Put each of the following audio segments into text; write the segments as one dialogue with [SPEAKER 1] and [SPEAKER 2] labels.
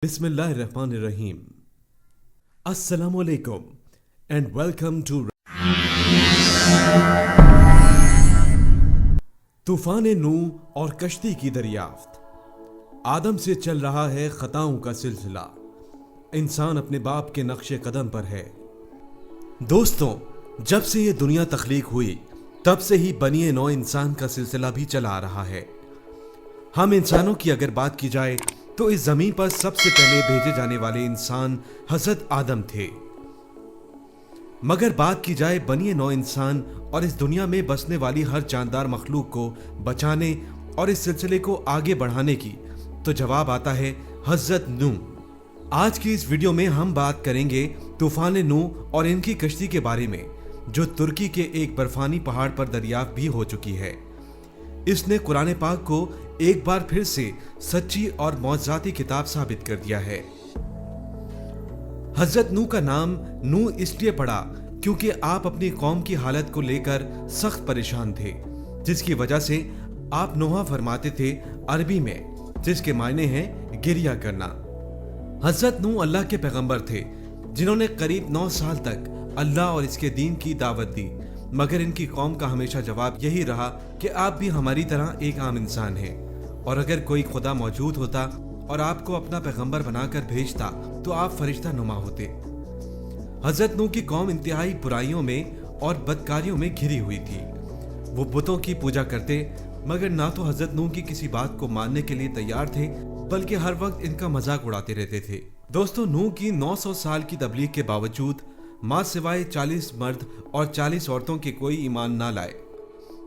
[SPEAKER 1] Bismillahirrahmanirrahim. Assalamu alaikum and welcome to तूफान नूह और कश्ती की दरियाफ्त। आदम से चल रहा है खताओं का सिलसिला, इंसान अपने बाप के नक्शे कदम पर है। दोस्तों, जब से ये दुनिया तख्लीक हुई तब से ही बनी नौ इंसान का सिलसिला भी चला आ रहा है। हम इंसानों की अगर बात की जाए तो इस जमीन पर सबसे पहले भेजे जाने वाले इंसान हजरत आदम थे। मगर बात की जाए बनी नौ इंसान और इस दुनिया में बसने वाली हर जानदार मखलूक को बचाने और इस सिलसिले को आगे बढ़ाने की, तो जवाब आता है हजरत नूह। आज की इस वीडियो में हम बात करेंगे तूफान नूह और इनकी कश्ती के बारे में, जो तुर्की के एक बर्फानी पहाड़ पर दरियाफ्त भी हो चुकी है। इसने कुरान पाक को एक बार फिर से सच्ची और मौजज़ाती किताब साबित कर दिया है। हजरत नूह का नाम नूह इसलिए पड़ा क्योंकि आप अपनी कौम की हालत को लेकर सख्त परेशान थे, जिसकी वजह से आप नोहा फरमाते थे अरबी में, जिसके मायने हैं गिरिया करना। हजरत नूह अल्लाह के पैगंबर थे जिन्होंने करीब 9 साल तक अल्लाह और इसके दीन की दावत दी, मगर इनकी कौम का हमेशा जवाब यही रहा कि आप भी हमारी तरह एक आम इंसान हैं, और अगर कोई खुदा मौजूद होता और आपको अपना पैगंबर बनाकर भेजता तो आप फरिश्ता नुमा होते। हजरत नूह की कौम इंतहाई बुराइयों में और बदकारियों में घिरी हुई थी। वो बुतों की पूजा करते, मगर ना तो हजरत नूह की किसी बात को मानने के लिए तैयार थे, बल्कि हर वक्त इनका मजाक उड़ाते रहते थे। दोस्तों, नूह की 900 साल की तबलीग के बावजूद माँ सिवाय 40 मर्द और 40 औरतों के कोई ईमान ना लाए।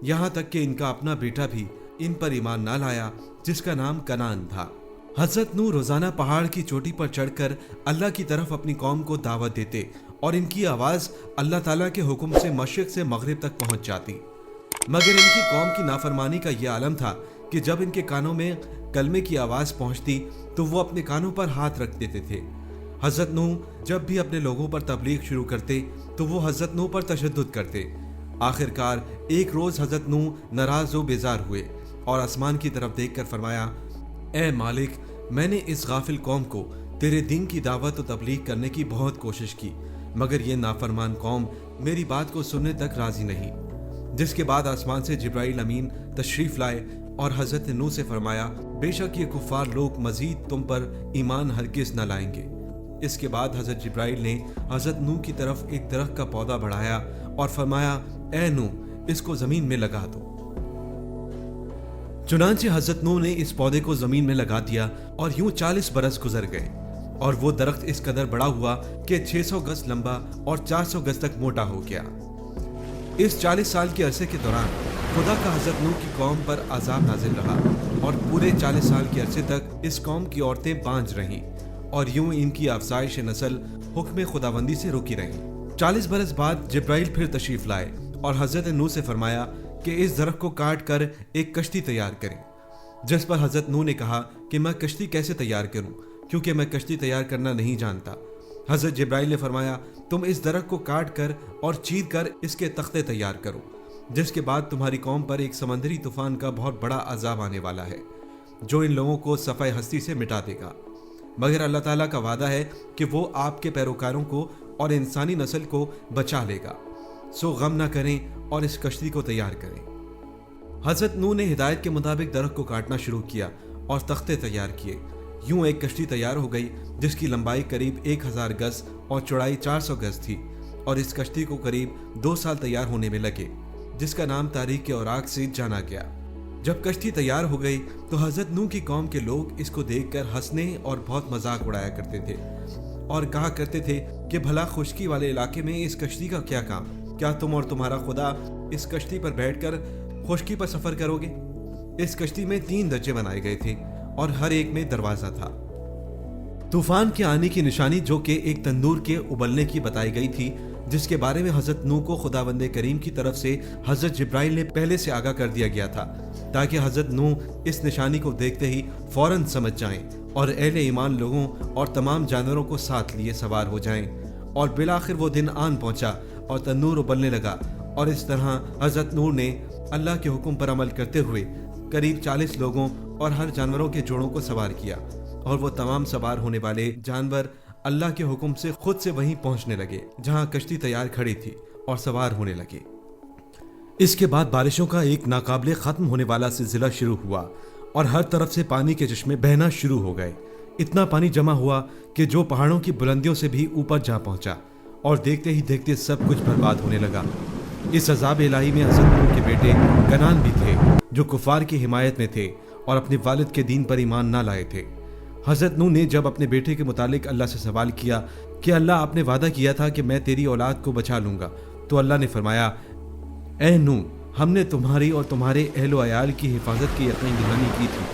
[SPEAKER 1] यहाँ तक कि इनका अपना बेटा भी इन पर ईमान ना लाया, जिसका नाम कनान था। हजरत नूह रोजाना पहाड़ की चोटी पर चढ़कर अल्लाह की तरफ अपनी कौम को दावत देते और इनकी आवाज अल्लाह ताला के हुक्म से मशरिक से मगरिब तक पहुंच जाती। मगर इनकी कौम की नाफरमानी का यह आलम था कि जब इनके कानों में कलमे की आवाज पहुंचती तो वो अपने कानों पर हाथ रख देते थे। हजरत नूह जब भी अपने लोगों पर तबलीग शुरू करते तो वो हजरत नूह पर तशद्दुद करते। आखिरकार एक रोज हजरत नूह नाराज व बेजार हुए और आसमान की तरफ देखकर फरमाया, ए मालिक, मैंने इस गाफिल कौम को तेरे दीन की दावत और तबलीग करने की बहुत कोशिश की, मगर ये नाफरमान कौम मेरी बात को सुनने तक राजी नहीं। जिसके बाद आसमान से जिब्राइल अमीन तशरीफ लाए और हजरत नूह से फरमाया, बेशक ये कुफ्फार लोग मजीद तुम पर ईमान हरगिज न लाएंगे। इसके बाद हजरत जिब्राइल ने हजरत नूह की तरफ एक दरख्त का पौधा बढ़ाया और फरमाया, ए नूह, इसको जमीन में लगा दो। चुनांचे हजरत नूह ने इस पौधे को जमीन में लगा दिया और यूं 40 बरस गुजर गए और वो दरख्त इस कदर बड़ा हुआ कि 600 गज लंबा और 400 गज तक मोटा हो गया। इस 40 साल के अरसे के दौरान खुदा का हजरत नूह की कौम पर अजाब नाजिल रहा और पूरे 40 साल के अरसे तक इस कौम की औरतें बांझ रहीं और यूं इनकी अफजाइश नस्ल हुक्म खुदाबंदी से रुकी रही। 40 बरस बाद जिब्राइल फिर तशरीफ लाए और हजरत नूह से फरमाया कि इस दरख्त को काट कर एक कश्ती तैयार करें। जिस पर हजरत नूह ने कहा कि मैं कश्ती कैसे तैयार करूं, क्योंकि मैं कश्ती तैयार करना नहीं जानता। हजरत जिब्राइल ने फरमाया, तुम इस दरख्त को काट कर और चीर कर इसके तख्ते तैयार करो, जिसके बाद तुम्हारी कौम पर एक समंदरी तूफान का बहुत बड़ा अजाब आने वाला है, जो इन लोगों को सफ़ाए हस्ती से मिटा देगा। मगर अल्लाह ताला का वादा है कि वो आपके पैरोकारों को और इंसानी नस्ल को बचा लेगा। सो गम ना करें और इस कश्ती को तैयार करें। हजरत नूह ने हिदायत के मुताबिक दरख्त को काटना शुरू किया और तख्ते तैयार किए। यूं एक कश्ती तैयार हो गई जिसकी लंबाई करीब 1000 गज और चौड़ाई 400 गज थी, और इस कश्ती को करीब 2 साल तैयार होने में लगे, जिसका नाम तारीख के औराक से जाना गया। जब कश्ती तैयार हो गई तो हजरत नूह की कौम के लोग इसको देखकर हंसने और बहुत मजाक उड़ाया करते थे और कहा करते थे कि भला खुश्की वाले इलाके में इस कश्ती का क्या काम, क्या तुम और तुम्हारा खुदा इस कश्ती पर बैठकर खुश्की पर सफर करोगे। इस कश्ती में 3 दर्जे बनाए गए थे और हर एक में दरवाजा था। तूफान के आने की निशानी जो कि एक तंदूर के उबलने की बताई गई थी, जिसके बारे में हजरत नूह को खुदावंदे करीम की तरफ से हजरत जिब्राइल ने पहले से आगाह कर दिया गया था, ताकि हजरत नूह इस निशानी को देखते ही फौरन समझ जाएं और अहले ईमान लोगों और तमाम जानवरों को साथ लिए सवार हो जाएं। और बिलाखिर वो दिन आन पहुंचा और तंदूर उबलने लगा, और इस तरह हजरत नूह ने अल्लाह के हुक्म पर अमल करते हुए करीब 40 लोगों और हर जानवरों के जोड़ों को सवार किया اور وہ تمام سوار ہونے والے جانور اللہ کے حکم سے خود سے وہیں پہنچنے لگے جہاں کشتی تیار کھڑی تھی اور سوار ہونے لگے۔ اس کے بعد بارشوں کا ایک ناقابل ختم ہونے والا سلسلہ شروع ہوا اور ہر طرف سے پانی کے چشمے بہنا شروع ہو گئے۔ اتنا پانی جمع ہوا کہ جو پہاڑوں کی بلندیوں سے بھی اوپر جا پہنچا، اور دیکھتے ہی دیکھتے سب کچھ برباد ہونے لگا۔ اس عذاب الہی میں حضرت نوح کے بیٹے کنعان بھی تھے، جو کفار کی حمایت میں تھے اور اپنے والد کے دین پر ایمان نہ لائے تھے۔ حضرت نوح نے جب اپنے بیٹے کے متعلق اللہ سے سوال کیا کہ اللہ آپ نے وعدہ کیا تھا کہ میں تیری اولاد کو بچا لوں گا، تو اللہ نے فرمایا، اے نوح، ہم نے تمہاری اور تمہارے اہل و عیال کی حفاظت کی یقین دہانی کی تھی،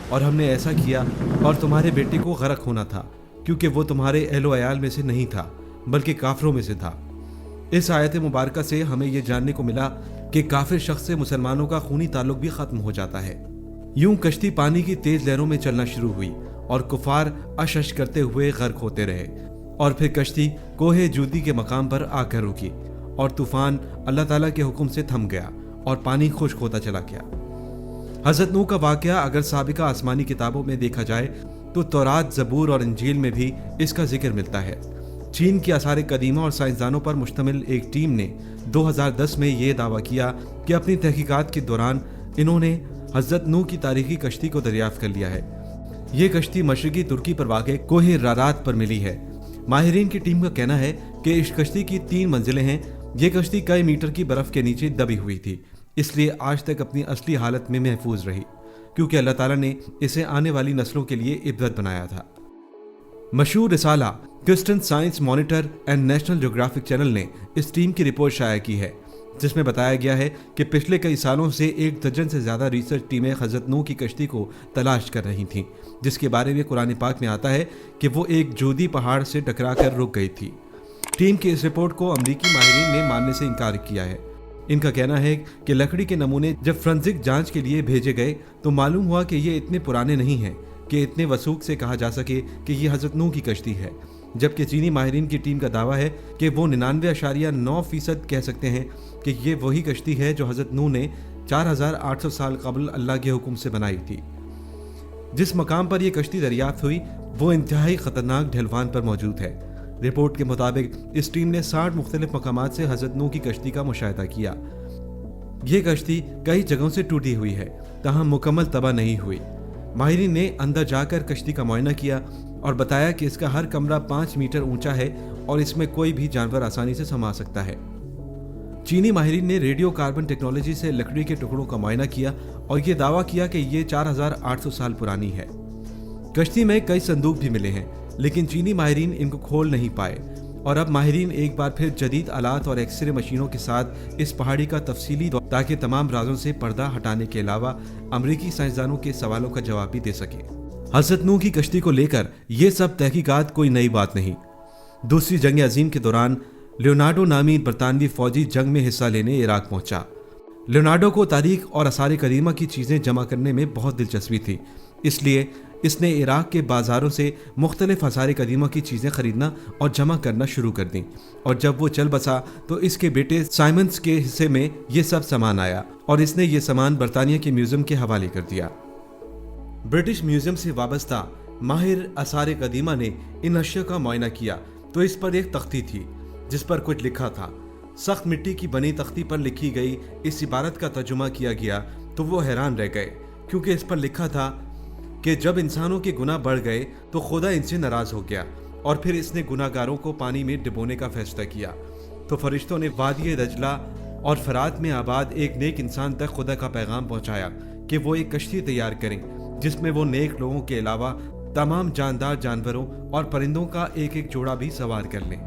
[SPEAKER 1] اور ہم نے ایسا کیا، اور تمہارے بیٹے کو غرق ہونا تھا کیونکہ وہ تمہارے اہل و عیال میں سے نہیں تھا بلکہ کافروں میں سے تھا۔ اس آیت مبارکہ سے ہمیں یہ جاننے کو ملا کہ کافر شخص سے مسلمانوں کا خونی تعلق بھی ختم ہو جاتا ہے۔ یوں کشتی پانی کی تیز لہروں میں چلنا شروع ہوئی اور کفار اش اش کرتے ہوئے غرق ہوتے رہے، اور پھر کشتی کوہ جودی کے مقام پر آ کر رکی، اور طوفان اللہ تعالیٰ کے حکم سے تھم گیا اور پانی خشک ہوتا چلا گیا۔ حضرت نوح کا واقعہ اگر سابقہ آسمانی کتابوں میں دیکھا جائے تو تورات، زبور اور انجیل میں بھی اس کا ذکر ملتا ہے۔ چین کے آثار قدیمہ اور سائنسدانوں پر مشتمل ایک ٹیم نے 2010 میں یہ دعویٰ کیا کہ اپنی تحقیقات کے دوران انہوں نے حضرت نوح کی تاریخی کشتی کو دریافت کر لیا ہے۔ یہ کشتی مشرقی ترکی پر واقع کوہ رارات پر ملی ہے۔ ماہرین کی ٹیم کا کہنا ہے کہ اس کشتی کی 3 منزلیں ہیں۔ یہ کشتی کئی میٹر کی برف کے نیچے دبی ہوئی تھی، اس لیے آج تک اپنی اصلی حالت میں محفوظ رہی، کیونکہ اللہ تعالیٰ نے اسے آنے والی نسلوں کے لیے عبرت بنایا تھا۔ مشہور رسالہ Christian science monitor and national geographic channel نے اس ٹیم کی رپورٹ شائع کی ہے، جس میں بتایا گیا ہے کہ پچھلے کئی سالوں سے 1 درجن سے زیادہ ریسرچ ٹیمیں حضرت نوح کی کشتی کو تلاش کر رہی تھیں، جس کے بارے میں قرآن پاک میں آتا ہے کہ وہ ایک جودی پہاڑ سے ٹکرا کر رک گئی تھی۔ ٹیم کی اس رپورٹ کو امریکی ماہرین نے ماننے سے انکار کیا ہے۔ ان کا کہنا ہے کہ لکڑی کے نمونے جب فرنزک جانچ کے لیے بھیجے گئے تو معلوم ہوا کہ یہ اتنے پرانے نہیں ہیں کہ اتنے وثوق سے کہا جا سکے کہ یہ حضرت نوح کی کشتی ہے، جبکہ چینی ماہرین کی ٹیم کا دعویٰ ہے کہ وہ 99.9% کہہ سکتے ہیں کہ یہ وہی کشتی ہے جو حضرت نوح نے 4800 سال قبل اللہ کے حکم سے بنائی تھی۔ جس مقام پر یہ کشتی دریافت ہوئی وہ انتہائی خطرناک ڈھلوان پر موجود ہے۔ رپورٹ کے مطابق اس ٹیم نے 60 مختلف مقامات سے حضرت نوح کی کشتی کا مشاہدہ کیا۔ یہ کشتی کئی جگہوں سے ٹوٹی ہوئی ہے، تاہم مکمل تباہ نہیں ہوئی۔ ماہرین نے اندر جا کر کشتی کا معائنہ کیا اور بتایا کہ اس کا ہر کمرہ 5 میٹر اونچا ہے اور اس میں کوئی بھی جانور آسانی سے سما سکتا ہے۔ چینی ماہرین نے ریڈیو کاربن ٹیکنالوجی سے لکڑی کے ٹکڑوں کا معائنہ کیا اور یہ دعویٰ کیا کہ یہ 4800 سال پرانی ہے۔ کشتی میں کئی صندوق بھی ملے ہیں، لیکن چینی ماہرین ان کو کھول نہیں پائے، اور اب ماہرین ایک بار پھر جدید آلات اور ایکس رے مشینوں کے ساتھ اس پہاڑی کا تفصیلی دور تاکہ تمام رازوں سے پردہ ہٹانے کے علاوہ امریکی سائنسدانوں کے سوالوں کا جواب بھی دے سکے۔ حضرت نوح کی کشتی کو لے کر یہ سب تحقیقات کوئی نئی بات نہیں۔ دوسری جنگ عظیم کے دوران لیونارڈو نامی برطانوی فوجی جنگ میں حصہ لینے عراق پہنچا۔ لیونارڈو کو تاریخ اور آثار قدیمہ کی چیزیں جمع کرنے میں بہت دلچسپی تھی، اس لیے اس نے عراق کے بازاروں سے مختلف آثار قدیمہ کی چیزیں خریدنا اور جمع کرنا شروع کر دیں، اور جب وہ چل بسا تو اس کے بیٹے سائمنز کے حصے میں یہ سب سامان آیا اور اس نے یہ سامان برطانیہ کے میوزیم کے حوالے کر دیا۔ برٹش میوزیم سے وابستہ ماہر آثار قدیمہ نے ان اشیاء کا معائنہ کیا تو اس پر ایک تختی تھی جس پر کچھ لکھا تھا۔ سخت مٹی کی بنی تختی پر لکھی گئی اس عبارت کا ترجمہ کیا گیا تو وہ حیران رہ گئے، کیونکہ اس پر لکھا تھا کہ جب انسانوں کے گناہ بڑھ گئے تو خدا ان سے ناراض ہو گیا، اور پھر اس نے گناہ گاروں کو پانی میں ڈبونے کا فیصلہ کیا، تو فرشتوں نے وادی دجلہ اور فرات میں آباد ایک نیک انسان تک خدا کا پیغام پہنچایا کہ وہ ایک کشتی تیار کریں جس میں وہ نیک لوگوں کے علاوہ تمام جاندار جانوروں اور پرندوں کا ایک ایک جوڑا بھی سوار کر لیں۔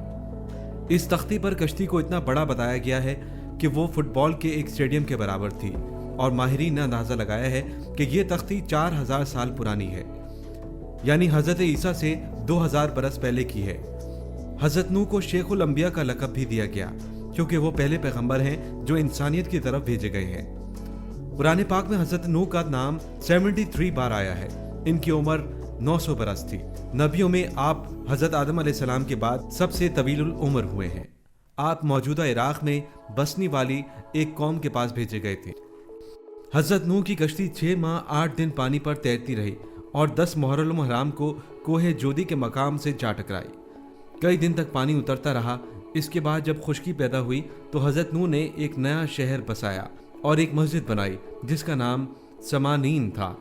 [SPEAKER 1] اس تختی پر کشتی کو اتنا بڑا بتایا گیا ہے کہ وہ فٹ بال کے ایک اسٹیڈیم کے برابر تھی، اور ماہرین نے اندازہ لگایا ہے کہ یہ تختی 4000 سال پرانی ہے، یعنی حضرت عیسیٰ سے 2000 برس پہلے کی ہے۔ حضرت نوح کو شیخ الانبیاء کا لقب بھی دیا گیا کیونکہ وہ پہلے پیغمبر ہیں جو انسانیت کی طرف بھیجے گئے ہیں۔ قرآن پاک میں حضرت نوح کا نام 73 بار آیا ہے۔ ان کی عمر 900 برس تھی۔ نبیوں میں آپ حضرت آدم علیہ السلام کے بعد سب سے طویل العمر ہوئے ہیں۔ آپ موجودہ عراق میں بسنی والی ایک قوم کے پاس بھیجے گئے تھے۔ حضرت نوح کی کشتی 6 ماہ 8 دن پانی پر تیرتی رہی और 10 मुहर्रम हराम को कोहे जोदी के मकाम से जा टकराई। कई दिन तक पानी उतरता रहा। इसके बाद जब खुश्की पैदा हुई तो हजरत नूह ने एक नया शहर बसाया और एक मस्जिद बनाई जिसका नाम समानीन था।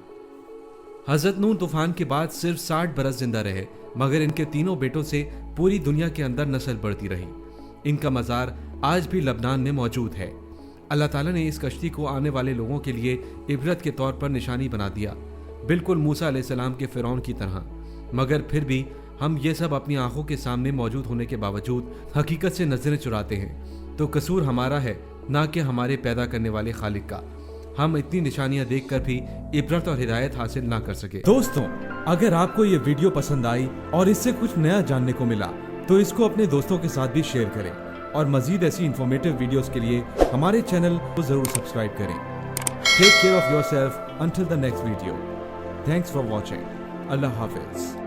[SPEAKER 1] हजरत नूह तूफान के बाद सिर्फ 60 बरस जिंदा रहे, मगर इनके तीनों बेटों से पूरी दुनिया के अंदर नस्ल बढ़ती रही। इनका मज़ार आज भी लबनान में मौजूद है। अल्लाह ताला ने इस कश्ती को आने वाले लोगों के लिए इबरत के तौर पर निशानी बना दिया, बिल्कुल मूसा अलैहिस्सलाम के फ़िरौन की तरह। मगर फिर भी हम ये सब अपनी आंखों के सामने मौजूद होने के बावजूद हकीकत से नजरें चुराते हैं, तो कसूर हमारा है, ना कि हमारे पैदा करने वाले खालिक का। हम इतनी निशानियां देखकर भी इबरत और हिदायत हासिल ना कर सके। दोस्तों, अगर आपको ये वीडियो पसंद आई और इससे कुछ नया जानने को मिला तो इसको अपने दोस्तों के साथ भी शेयर करें और मजीद ऐसी इंफॉर्मेटिव वीडियोस के लिए हमारे चैनल को जरूर सब्सक्राइब करें। Take care of yourself until the next video. Thanks for watching. अल्लाह हाफिज।